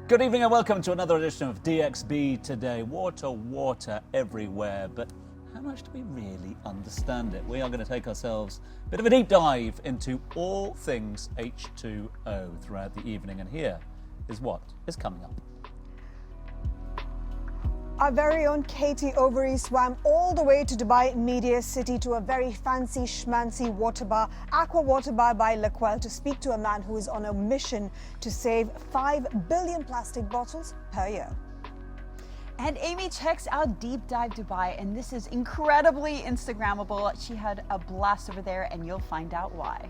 Good evening and welcome to another edition of DXB Today. Water everywhere, but how much do we really understand it? We are going to take ourselves a bit of a deep dive into all things H2O throughout the evening, and here is what is coming up. Our very own Katie Overy swam all the way to Dubai Media City to a very fancy schmancy water bar, Aqua Water Bar by Luqel, to speak to a man who is on a mission to save 5 billion plastic bottles per year. And Amy checks out Deep Dive Dubai, and this is incredibly Instagrammable. She had a blast over there, and you'll find out why.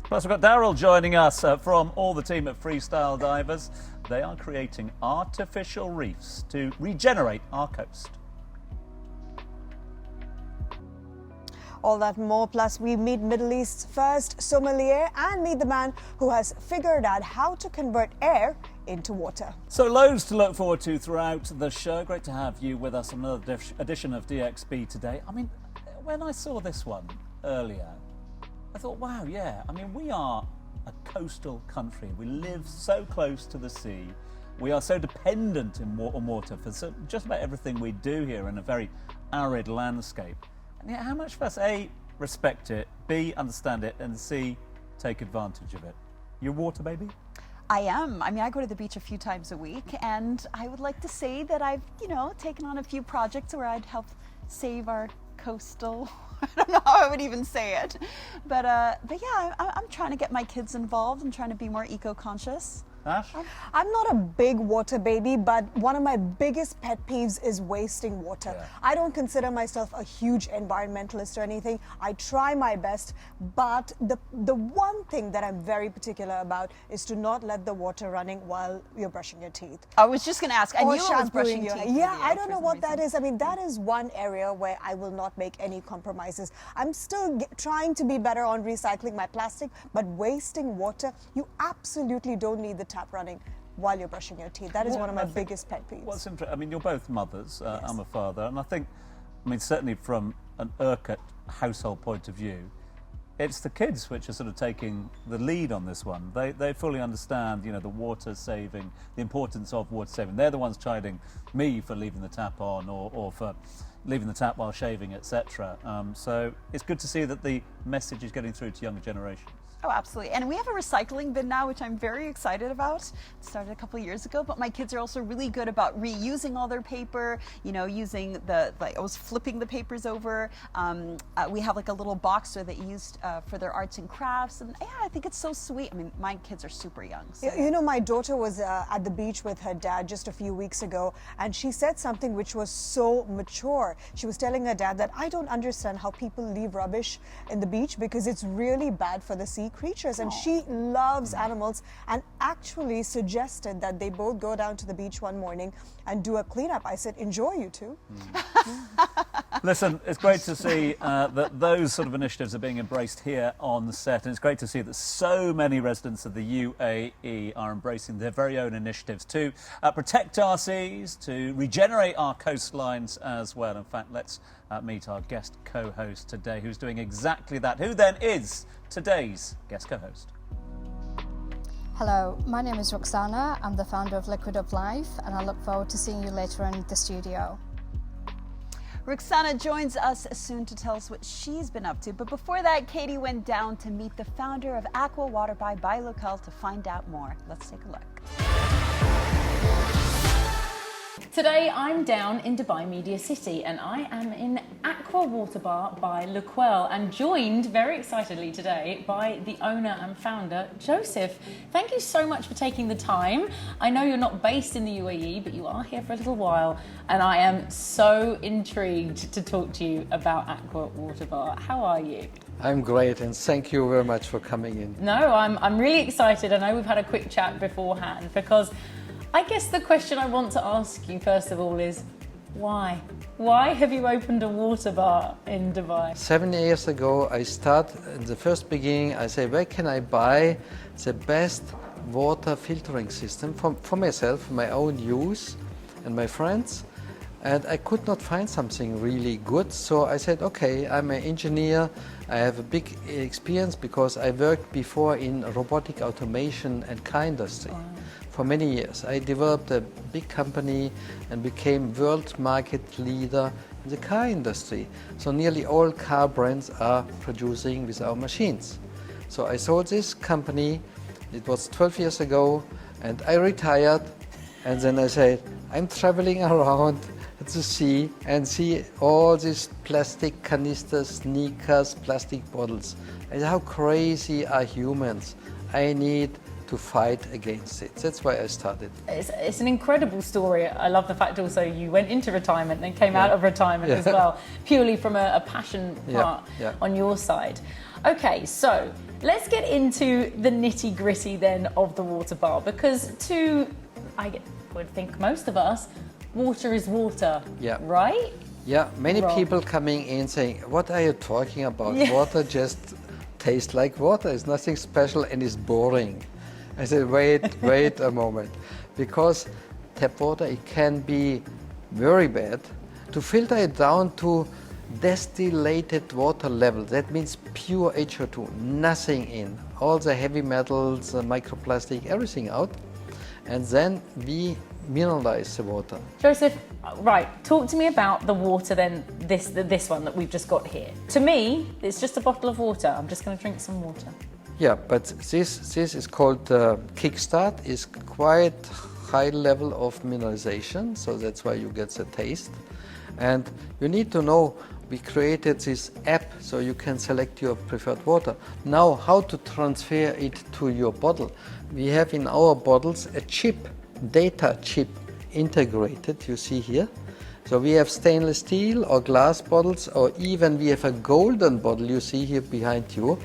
Plus, we've got Daryl joining us from all the team at Freestyle Divers. They are creating artificial reefs to regenerate our coast. All that and more, plus we meet Middle East's first sommelier and meet the man who has figured out how to convert air into water. So loads to look forward to throughout the show. Great to have you with us on another edition of DXB Today. I mean, when I saw this one earlier, I thought, wow, yeah, I mean, we are a coastal country. We live so close to the sea. We are so dependent on water for just about everything we do here in a very arid landscape. And yet, how much of us, A, respect it, B, understand it, and C, take advantage of it? You a water baby? I am. I mean, I go to the beach a few times a week, and I would like to say that I've, taken on a few projects where I'd help save our coastal. I don't know how I would even say it, but yeah, I'm trying to get my kids involved. I'm trying to be more eco-conscious. Ash? I'm not a big water baby, but one of my biggest pet peeves is wasting water. Yeah. I don't consider myself a huge environmentalist or anything. I try my best, but the one thing that I'm very particular about is to not let the water running while you're brushing your teeth. I was just going to ask. I Or knew I was brushing shampooing teeth. Yeah, I don't know what that is. I mean, that is one area where I will not make any compromises. I'm still trying to be better on recycling my plastic, but wasting water, you absolutely don't need the tap running while you're brushing your teeth. That is one of my biggest pet peeves. What's interesting, I mean, you're both mothers. Yes. I'm a father, and I think, certainly from an Urquhart household point of view, it's the kids which are sort of taking the lead on this one. They fully understand, the water saving, the importance of water saving. They're the ones chiding me for leaving the tap on or for leaving the tap while shaving, etc. So it's good to see that the message is getting through to younger generations. Oh, absolutely. And we have a recycling bin now, which I'm very excited about. It started a couple of years ago, but my kids are also really good about reusing all their paper, using I was flipping the papers over. We have like a little box that they used for their arts and crafts. And yeah, I think it's so sweet. I mean, my kids are super young. So. My daughter was at the beach with her dad just a few weeks ago, and she said something which was so mature. She was telling her dad that I don't understand how people leave rubbish in the beach because it's really bad for the sea creatures, and she loves animals, and actually suggested that they both go down to the beach one morning and do a cleanup. I said, enjoy, you two. Listen, it's great to see that those sort of initiatives are being embraced here on the set, and it's great to see that so many residents of the UAE are embracing their very own initiatives to protect our seas, to regenerate our coastlines as well. In fact, let's meet our guest co-host today, who's doing exactly that. Who then is today's guest co-host? Hello, my name is Roxana. I'm the founder of Liquid Up Life, and I look forward to seeing you later in the studio. Roxana joins us soon to tell us what she's been up to. But before that, Katie went down to meet the founder of Aqua Water Bar by Luqel to find out more. Let's take a look. Today I'm down in Dubai Media City and I am in Aqua Water Bar by Luqel and joined very excitedly today by the owner and founder, Joseph. Thank you so much for taking the time. I know you're not based in the UAE, but you are here for a little while and I am so intrigued to talk to you about Aqua Water Bar. How are you? I'm great and thank you very much for coming in. No, I'm really excited. I know we've had a quick chat beforehand because I guess the question I want to ask you first of all is why? Why have you opened a water bar in Dubai? 7 years ago I started, in the first beginning I say where can I buy the best water filtering system for myself, for my own use and my friends, and I could not find something really good, so I said okay, I'm an engineer, I have a big experience because I worked before in robotic automation and car industry. for many years. I developed a big company and became world market leader in the car industry. So nearly all car brands are producing with our machines. So I sold this company, it was 12 years ago, and I retired. And then I said, I'm traveling around to see all these plastic canisters, sneakers, plastic bottles. And how crazy are humans? I need to fight against it. That's why I started. It's an incredible story. I love the fact also you went into retirement and came out of retirement as well, purely from a passion part on your side. Okay, so let's get into the nitty gritty then of the water bar, because I would think most of us, water is water, right? Yeah, many people coming in saying, what are you talking about? Water just tastes like water. It's nothing special and it's boring. I said, wait a moment. Because tap water, it can be very bad. To filter it down to distillated water level, that means pure HO2, nothing in. All the heavy metals, the microplastic, everything out. And then we mineralize the water. Joseph, right, talk to me about the water then, this one that we've just got here. To me, it's just a bottle of water. I'm just going to drink some water. Yeah, but this is called Kickstart. It's quite high level of mineralization, so that's why you get the taste. And you need to know, we created this app so you can select your preferred water. Now, how to transfer it to your bottle? We have in our bottles a chip, data chip integrated, you see here. So we have stainless steel or glass bottles, or even we have a golden bottle you see here behind you.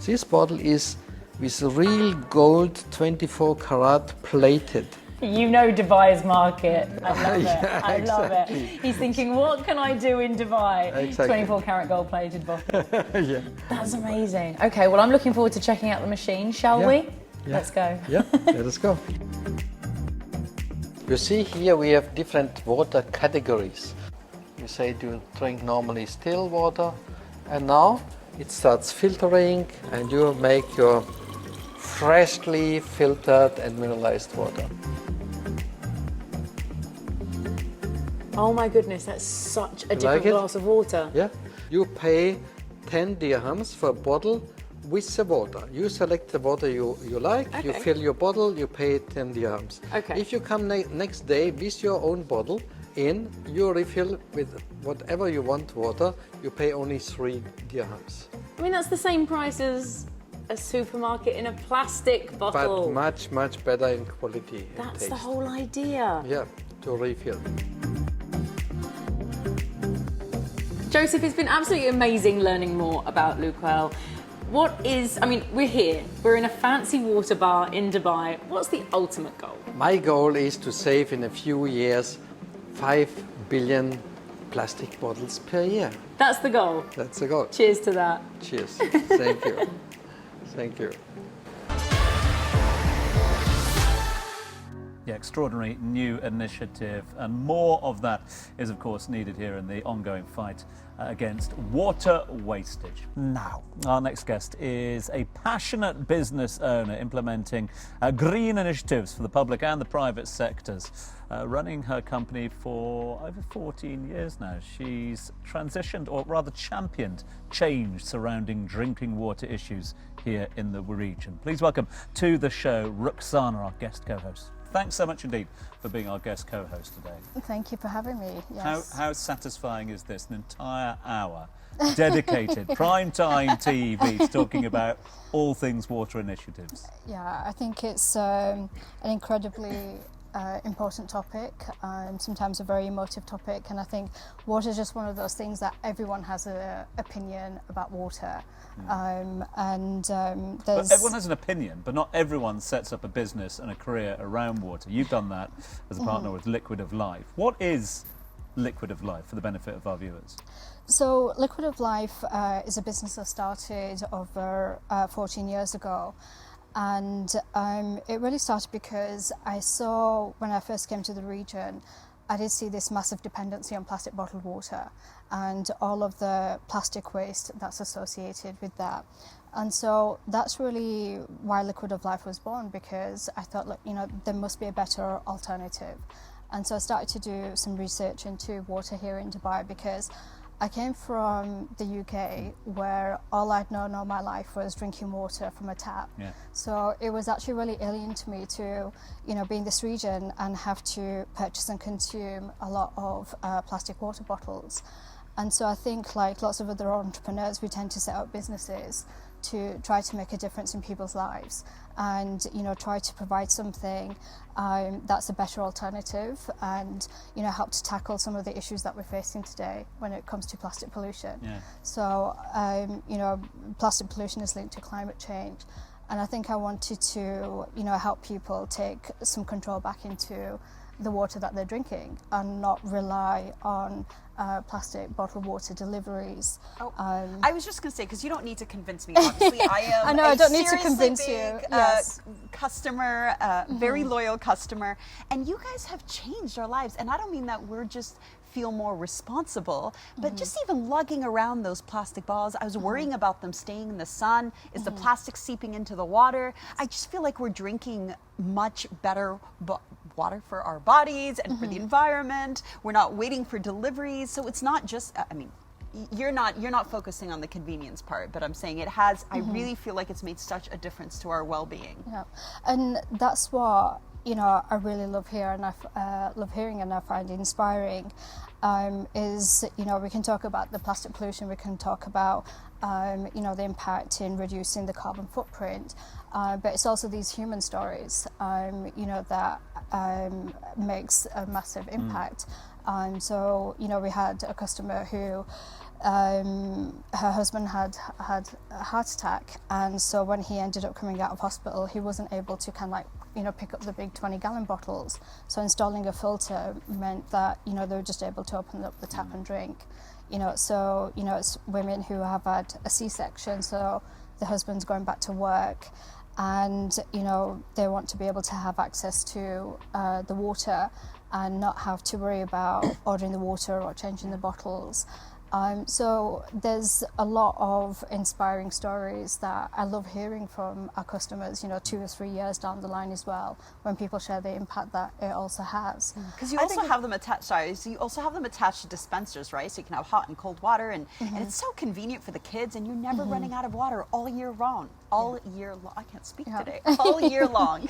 This bottle is with real gold 24 karat plated. You know Dubai's market. I love it. I love it. He's thinking, what can I do in Dubai? Exactly. 24 karat gold plated bottle. That's amazing. Okay, well, I'm looking forward to checking out the machine, shall we? Let's go. Yeah, let us go. You see here we have different water categories. You say you drink normally still water, and now it starts filtering and you make your freshly filtered and mineralized water. Oh my goodness, that's such a different like it? glass of water. Yeah, you pay 10 dirhams for a bottle with the water. You select the water you like, you fill your bottle, you pay 10 dirhams. Okay. If you come next day with your own bottle in, you refill with whatever you want water, you pay only 3 dirhams. I mean, that's the same price as a supermarket in a plastic bottle. But much, much better in quality. That's and the taste. whole idea. Yeah, to refill. Joseph, it's been absolutely amazing learning more about Luqel. We're here, we're in a fancy water bar in Dubai. What's the ultimate goal? My goal is to save in a few years 5 billion plastic bottles per year. That's the goal. That's the goal. Cheers to that. Cheers. Thank you. Thank you. Yeah, extraordinary new initiative, and more of that is of course needed here in the ongoing fight against water wastage. Now, our next guest is a passionate business owner implementing green initiatives for the public and the private sectors. Running her company for over 14 years now. She's transitioned, or rather championed, change surrounding drinking water issues here in the region. Please welcome to the show Ruqsana, our guest co-host. Thanks so much indeed for being our guest co-host today. Thank you for having me. Yes. How satisfying is this? An entire hour dedicated, prime time TV, talking about all things water initiatives. Yeah, I think it's an incredibly important topic, sometimes a very emotive topic, and I think water is just one of those things that everyone has an opinion about water. But everyone has an opinion, but not everyone sets up a business and a career around water. You've done that as a partner with Liquid of Life. What is Liquid of Life for the benefit of our viewers? So Liquid of Life is a business that started over 14 years ago. And it really started because I saw, when I first came to the region, I did see this massive dependency on plastic bottled water and all of the plastic waste that's associated with that. And so that's really why Liquid of Life was born, because I thought, look, there must be a better alternative. And so I started to do some research into water here in Dubai, because I came from the UK where all I'd known all my life was drinking water from a tap. Yeah. So it was actually really alien to me to, be in this region and have to purchase and consume a lot of plastic water bottles. And so I think, like lots of other entrepreneurs, we tend to set up businesses to try to make a difference in people's lives and try to provide something that's a better alternative and help to tackle some of the issues that we're facing today when it comes to plastic pollution. Yeah. So plastic pollution is linked to climate change, and I think I wanted to help people take some control back into the water that they're drinking and not rely on plastic bottled water deliveries. I was just going to say, because you don't need to convince me, obviously. I am I know, I don't need to seriously convince big, you. Yes. Customer, very loyal customer. And you guys have changed our lives. And I don't mean that we're just feel more responsible, but just even lugging around those plastic bottles, I was worrying about them staying in the sun. Is the plastic seeping into the water? I just feel like we're drinking much better water for our bodies and for the environment. We're not waiting for deliveries. So it's not just, you're not focusing on the convenience part, but I'm saying it has, I really feel like it's made such a difference to our well-being. Yeah, and that's what I really love here, and I love hearing, and I find inspiring. Is we can talk about the plastic pollution, we can talk about the impact in reducing the carbon footprint, but it's also these human stories that makes a massive impact. So we had a customer who her husband had a heart attack, and so when he ended up coming out of hospital, he wasn't able to pick up the big 20-gallon bottles. So installing a filter meant that they were just able to open up the tap and drink. So it's women who have had a C-section, so the husband's going back to work, and they want to be able to have access to the water and not have to worry about ordering the water or changing the bottles. So there's a lot of inspiring stories that I love hearing from our customers, 2 or 3 years down the line as well, when people share the impact that it also has. Because you also have them attached, so you also have them attached to dispensers, right? So you can have hot and cold water, and it's so convenient for the kids, and you're never running out of water all year round. All year long. I can't speak today. All year long.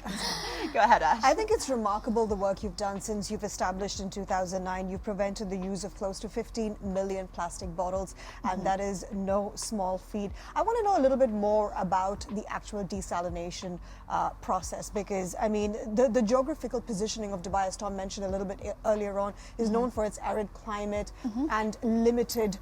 Go ahead, Ash. I think it's remarkable the work you've done since you've established in 2009. You've prevented the use of close to 15 million plastic bottles, and that is no small feat. I want to know a little bit more about the actual desalination process, because the geographical positioning of Dubai, as Tom mentioned a little bit earlier on, is known for its arid climate and limited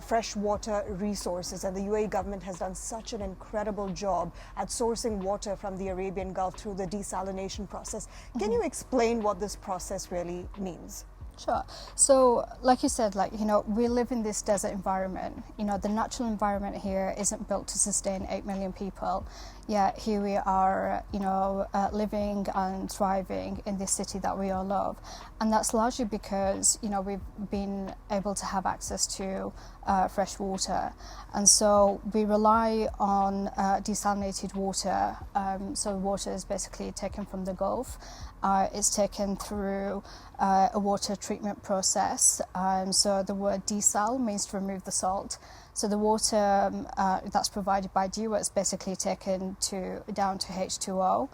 freshwater resources, and the UAE government has done such an incredible job at sourcing water from the Arabian Gulf through the desalination process. Can you explain what this process really means? Sure. So, like you said, we live in this desert environment. The natural environment here isn't built to sustain 8 million people. Yet here we are, living and thriving in this city that we all love. And that's largely because, we've been able to have access to fresh water. And so we rely on desalinated water. So water is basically taken from the Gulf. It's taken through a water treatment process. So the word desal means to remove the salt. So the water that's provided by DEWA is basically taken down to H2O,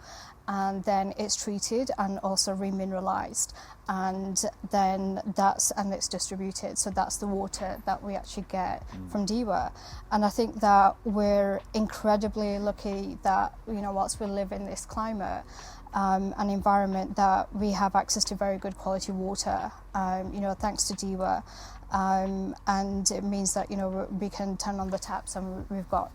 and then it's treated and also remineralized, and then it's distributed. So that's the water that we actually get from DEWA. And I think that we're incredibly lucky that whilst we live in this climate, an environment, that we have access to very good quality water, thanks to DEWA. And it means that we can turn on the taps and we've got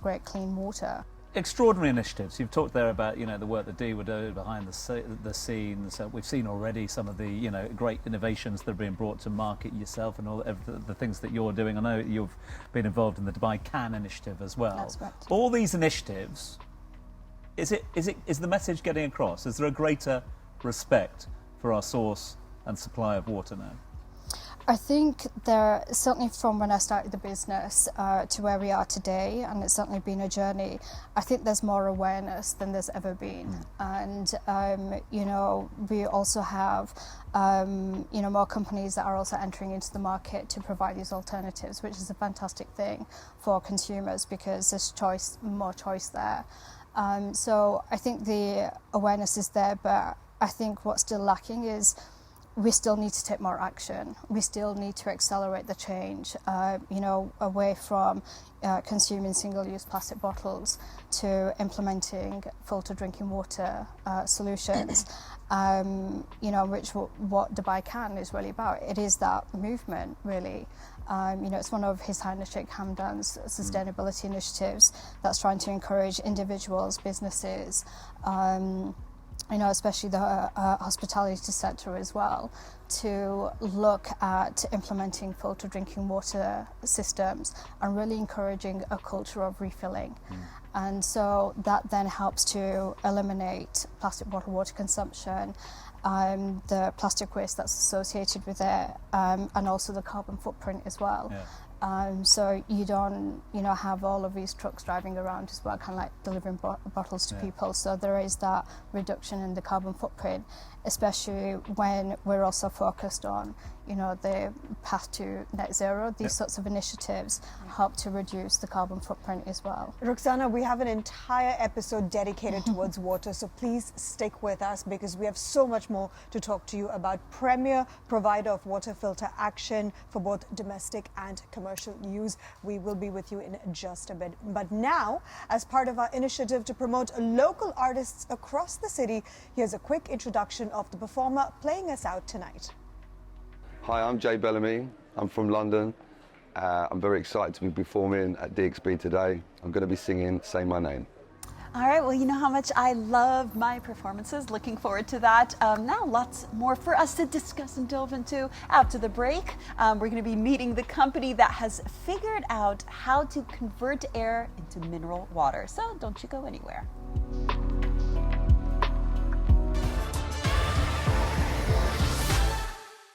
great clean water. Extraordinary initiatives. You've talked there about the work that DEWA do behind the scenes. We've seen already some of the great innovations that are being brought to market yourself, and all the things that you're doing. I know you've been involved in the Dubai Can initiative as well. That's right. All these initiatives. Is the message getting across? Is there a greater respect for our source and supply of water now? I think there, certainly from when I started the business to where we are today, and it's certainly been a journey, I think there's more awareness than there's ever been. And, you know, we also have, you know, more companies that are also entering into the market to provide these alternatives, which is a fantastic thing for consumers because there's choice, more choice there. So I think the awareness is there, but I think what's still lacking is we still need to take more action. We still need to accelerate the change, you know, away from consuming single-use plastic bottles to implementing filtered drinking water solutions. You know, which what Dubai Can is really about. It is that movement, really. You know, it's one of His Highness Sheikh Hamdan's sustainability initiatives that's trying to encourage individuals, businesses, you know, especially the hospitality sector as well, to look at implementing filtered drinking water systems and really encouraging a culture of refilling. And so that then helps to eliminate plastic bottled water consumption, the plastic waste that's associated with it, and also the carbon footprint as well. Yeah. So you don't, you know, have all of these trucks driving around as well, kind of like delivering bottles to people. So there is that reduction in the carbon footprint, especially when we're also focused on, you know, the path to net zero. These sorts of initiatives help to reduce the carbon footprint as well. Roxana, we have an entire episode dedicated towards water, so please stick with us because we have so much more to talk to you about. Premier provider of water filter action for both domestic and commercial use. We will be with you in just a bit. But now, as part of our initiative to promote local artists across the city, here's a quick introduction of the performer playing us out tonight. Hi, I'm Jay Bellamy. I'm from London. I'm very excited to be performing at DXB today. I'm going to be singing Say My Name. All right, well, you know how much I love my performances. Looking forward to that. Now, lots more for us to discuss and delve into after the break. We're going to be meeting the company that has figured out how to convert air into mineral water. So don't you go anywhere.